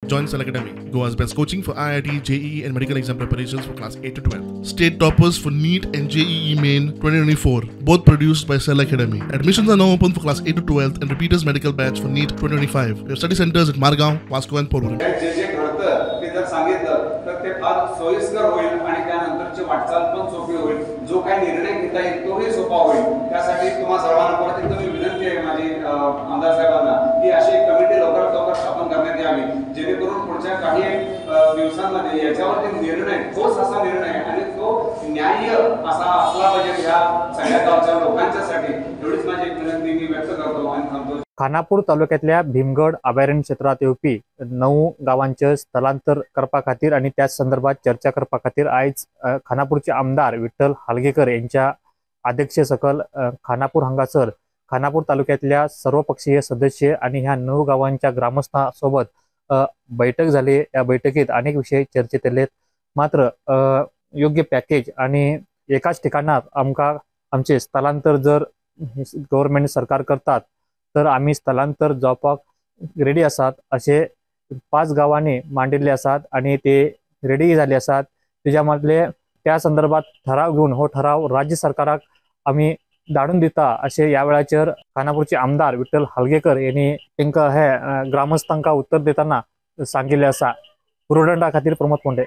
Join Select Academy, Goa's best coaching for IIT, JEE, and medical exam preparations for class 8 to 12. State toppers for NEET and JEE Main 2024, both produced by Select Academy. Admissions are now open for class 8 to 12 and repeaters medical batch for NEET 2025. We have study centers at Margao, Vasco, and Porvorim. सोयीस्कर होईल आणि त्यानंतरची वाटचाल पण सोपी होईल, जो काही निर्णय घेता येईल तोही सोपा होईल। त्यासाठी तुम्हा सर्वांना परत एकदा मी विनंती आहे माझी आमदार साहेबांना की अशी एक कमिटी लवकरात लवकर स्थापन करण्यात यावी, जेणेकरून पुढच्या काही दिवसांमध्ये याच्यावरती निर्णय ठोस असा निर्णय आणि तो न्याय्य असा असला पाहिजे ह्या सगळ्या गावच्या लोकांच्यासाठी। एवढीच माझी एक विनंती मी व्यक्त करतो आणि थांबतो। खानापूर तालुक्यातल्या भीमगड अभयारण्य क्षेत्रात येवपी 9 गावांचे स्थलांतर करपा खातीर आणि त्याच संदर्भात चर्चा करपा खातीर आज खानापूरचे आमदार विठ्ठल हालगेकर यांच्या अध्यक्षतेसकल खानापूर हांगासर खानापूर तालुक्यातल्या सर्वपक्षीय सदस्य आणि ह्या 9 गावांच्या ग्रामस्थांसोबत बैठक झाली। या बैठकीत अनेक विषय चर्चेत आलेत। मात्र योग्य पॅकेज आणि एकाच ठिकाणात आमचे स्थलांतर जर गव्हर्नमेंट सरकार करतात तर आम्ही स्थलांतर जावपाक रेडी आसात असे 5 गावांनी मांडिल्ले आसात आणि ते रेडी झाले आसात। त्याच्या मधले त्या संदर्भात ठराव घेऊन हो ठराव राज्य सरकाराक आम्ही धाडून दिता असे या वेळाचेर खानापूरचे आमदार विठ्ठल हालगेकर यांनी तांकां हे ग्रामस्थांका उत्तर देताना सांगिल्ले आसा। उरुडंडा खातीर प्रमोद पोंडे।